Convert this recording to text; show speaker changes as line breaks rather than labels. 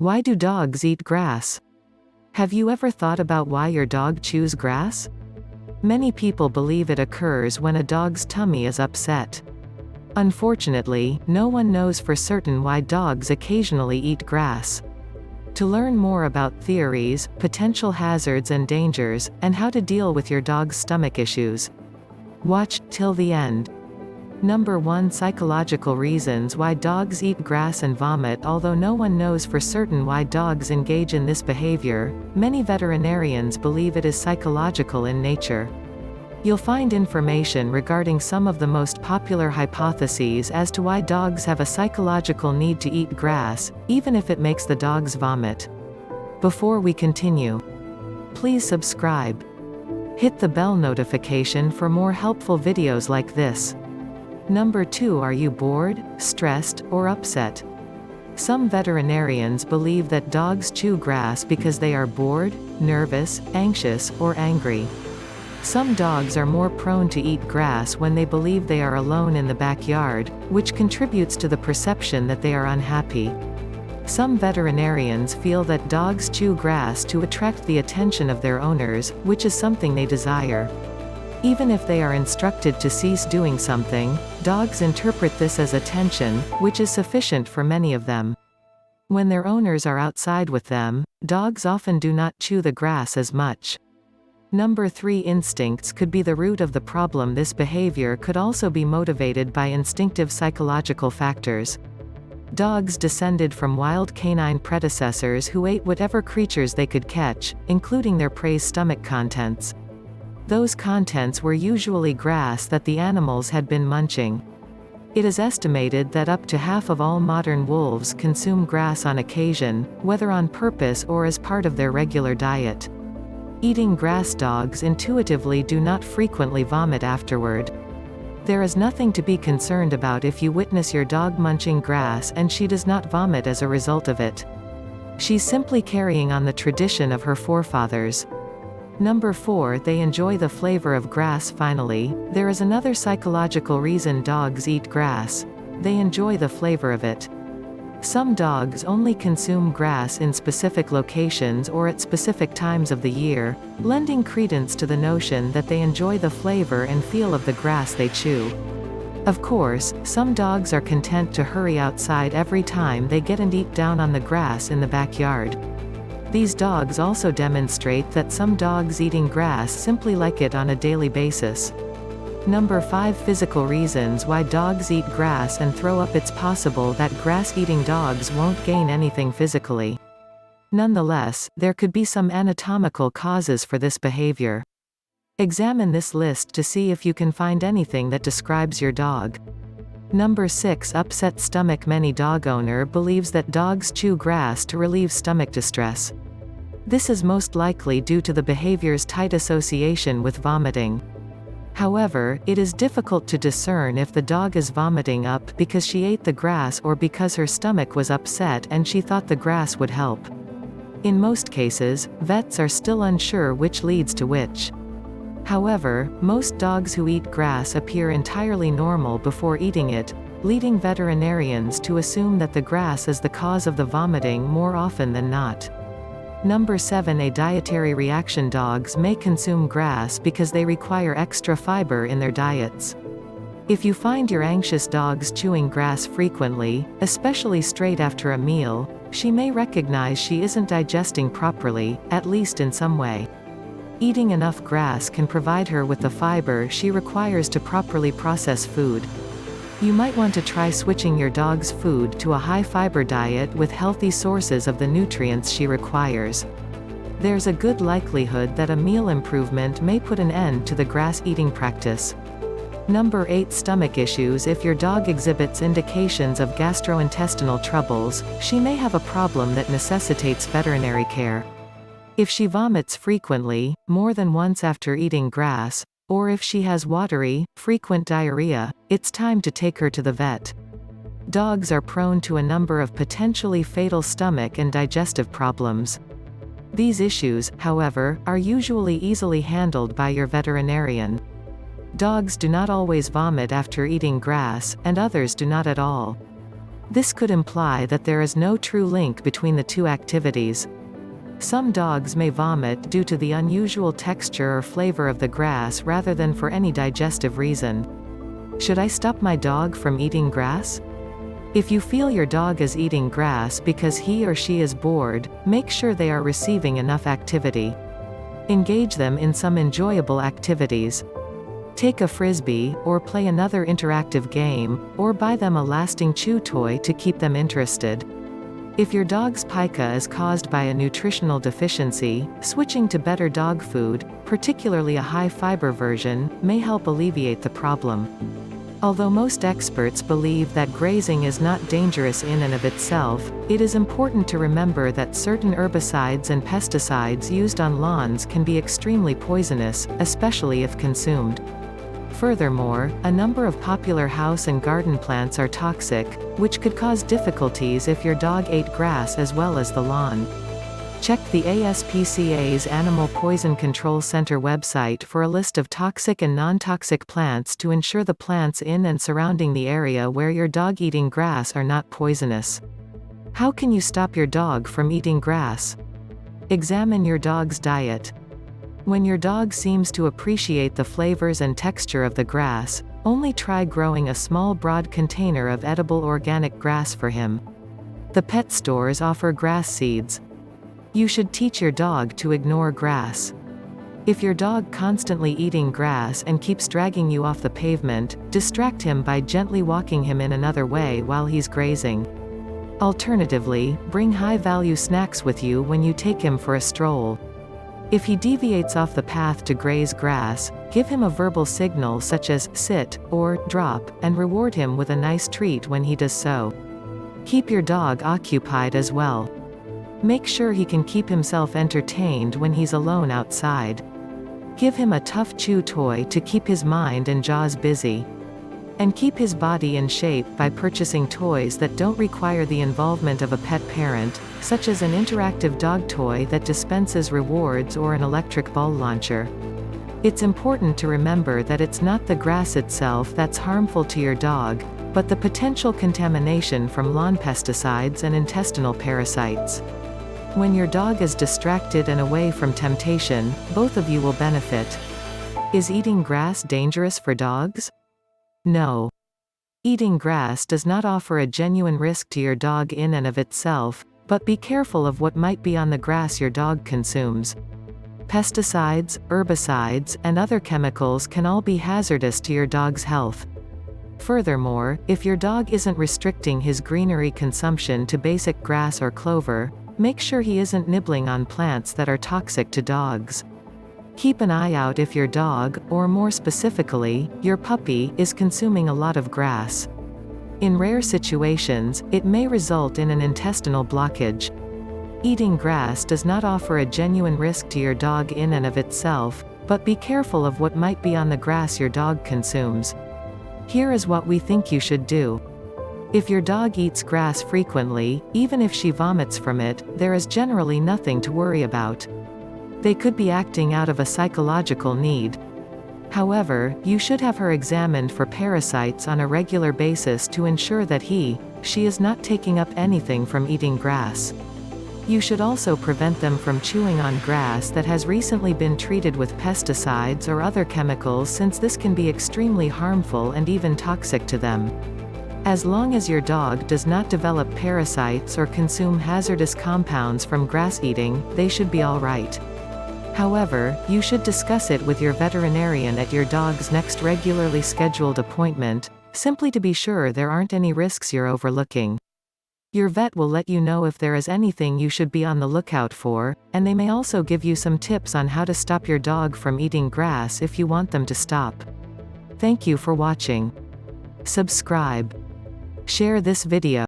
Why do dogs eat grass? Have you ever thought about why your dog chews grass? Many people believe it occurs when a dog's tummy is upset. Unfortunately, no one knows for certain why dogs occasionally eat grass. To learn more about theories, potential hazards and dangers, and how to deal with your dog's stomach issues, watch till the end. Number 1. Psychological reasons why dogs eat grass and vomit. Although no one knows for certain why dogs engage in this behavior, many veterinarians believe it is psychological in nature. You'll find information regarding some of the most popular hypotheses as to why dogs have a psychological need to eat grass, even if it makes the dogs vomit. Before we continue, please subscribe. Hit the bell notification for more helpful videos like this. Number 2. Are you bored, stressed, or upset? Some veterinarians believe that dogs chew grass because they are bored, nervous, anxious, or angry. Some dogs are more prone to eat grass when they believe they are alone in the backyard, which contributes to the perception that they are unhappy. Some veterinarians feel that dogs chew grass to attract the attention of their owners, which is something they desire. Even if they are instructed to cease doing something, dogs interpret this as attention, which is sufficient for many of them. When their owners are outside with them, dogs often do not chew the grass as much. Number 3. Instincts could be the root of the problem. This behavior could also be motivated by instinctive psychological factors. Dogs descended from wild canine predecessors who ate whatever creatures they could catch, including their prey's stomach contents. Those contents were usually grass that the animals had been munching. It is estimated that up to half of all modern wolves consume grass on occasion, whether on purpose or as part of their regular diet. Eating grass. Dogs intuitively do not frequently vomit afterward. There is nothing to be concerned about if you witness your dog munching grass and she does not vomit as a result of it. She's simply carrying on the tradition of her forefathers. Number 4. They enjoy the flavor of grass. Finally, there is another psychological reason dogs eat grass. They enjoy the flavor of it. Some dogs only consume grass in specific locations or at specific times of the year, lending credence to the notion that they enjoy the flavor and feel of the grass they chew. Of course, some dogs are content to hurry outside every time they get and eat down on the grass in the backyard. These dogs also demonstrate that some dogs eating grass simply like it on a daily basis. Number 5. Physical reasons why dogs eat grass and throw up. It's possible that grass-eating dogs won't gain anything physically. Nonetheless, there could be some anatomical causes for this behavior. Examine this list to see if you can find anything that describes your dog. Number 6. Upset stomach. Many dog owner believes that dogs chew grass to relieve stomach distress. This is most likely due to the behavior's tight association with vomiting. However, it is difficult to discern if the dog is vomiting up because she ate the grass or because her stomach was upset and she thought the grass would help. In most cases, vets are still unsure which leads to which. However, most dogs who eat grass appear entirely normal before eating it, leading veterinarians to assume that the grass is the cause of the vomiting more often than not. Number 7. A dietary reaction. Dogs may consume grass because they require extra fiber in their diets. If you find your anxious dogs chewing grass frequently, especially straight after a meal, she may recognize she isn't digesting properly, at least in some way. Eating enough grass can provide her with the fiber she requires to properly process food. You might want to try switching your dog's food to a high-fiber diet with healthy sources of the nutrients she requires. There's a good likelihood that a meal improvement may put an end to the grass-eating practice. Number 8. Stomach issues. If your dog exhibits indications of gastrointestinal troubles, she may have a problem that necessitates veterinary care. If she vomits frequently, more than once after eating grass, or if she has watery, frequent diarrhea, it's time to take her to the vet. Dogs are prone to a number of potentially fatal stomach and digestive problems. These issues, however, are usually easily handled by your veterinarian. Dogs do not always vomit after eating grass, and others do not at all. This could imply that there is no true link between the two activities. Some dogs may vomit due to the unusual texture or flavor of the grass rather than for any digestive reason. Should I stop my dog from eating grass? If you feel your dog is eating grass because he or she is bored, make sure they are receiving enough activity. Engage them in some enjoyable activities. Take a frisbee, or play another interactive game, or buy them a lasting chew toy to keep them interested. If your dog's pica is caused by a nutritional deficiency, switching to better dog food, particularly a high-fiber version, may help alleviate the problem. Although most experts believe that grazing is not dangerous in and of itself, it is important to remember that certain herbicides and pesticides used on lawns can be extremely poisonous, especially if consumed. Furthermore, a number of popular house and garden plants are toxic, which could cause difficulties if your dog ate grass as well as the lawn. Check the ASPCA's Animal Poison Control Center website for a list of toxic and non-toxic plants to ensure the plants in and surrounding the area where your dog eating grass are not poisonous. How can you stop your dog from eating grass? Examine your dog's diet. When your dog seems to appreciate the flavors and texture of the grass, only try growing a small broad container of edible organic grass for him. The pet stores offer grass seeds. You should teach your dog to ignore grass. If your dog constantly eating grass and keeps dragging you off the pavement, distract him by gently walking him in another way while he's grazing. Alternatively, bring high-value snacks with you when you take him for a stroll. If he deviates off the path to graze grass, give him a verbal signal such as sit or drop, and reward him with a nice treat when he does so. Keep your dog occupied as well. Make sure he can keep himself entertained when he's alone outside. Give him a tough chew toy to keep his mind and jaws busy. And keep his body in shape by purchasing toys that don't require the involvement of a pet parent, such as an interactive dog toy that dispenses rewards or an electric ball launcher. It's important to remember that it's not the grass itself that's harmful to your dog, but the potential contamination from lawn pesticides and intestinal parasites. When your dog is distracted and away from temptation, both of you will benefit. Is eating grass dangerous for dogs? No. Eating grass does not offer a genuine risk to your dog in and of itself, but be careful of what might be on the grass your dog consumes. Pesticides, herbicides, and other chemicals can all be hazardous to your dog's health. Furthermore, if your dog isn't restricting his greenery consumption to basic grass or clover, make sure he isn't nibbling on plants that are toxic to dogs. Keep an eye out if your dog, or more specifically, your puppy, is consuming a lot of grass. In rare situations, it may result in an intestinal blockage. Eating grass does not offer a genuine risk to your dog in and of itself, but be careful of what might be on the grass your dog consumes. Here is what we think you should do. If your dog eats grass frequently, even if she vomits from it, there is generally nothing to worry about. They could be acting out of a psychological need. However, you should have her examined for parasites on a regular basis to ensure that she is not taking up anything from eating grass. You should also prevent them from chewing on grass that has recently been treated with pesticides or other chemicals, since this can be extremely harmful and even toxic to them. As long as your dog does not develop parasites or consume hazardous compounds from grass eating, they should be all right. However, you should discuss it with your veterinarian at your dog's next regularly scheduled appointment, simply to be sure there aren't any risks you're overlooking. Your vet will let you know if there is anything you should be on the lookout for, and they may also give you some tips on how to stop your dog from eating grass if you want them to stop. Thank you for watching. Subscribe. Share this video.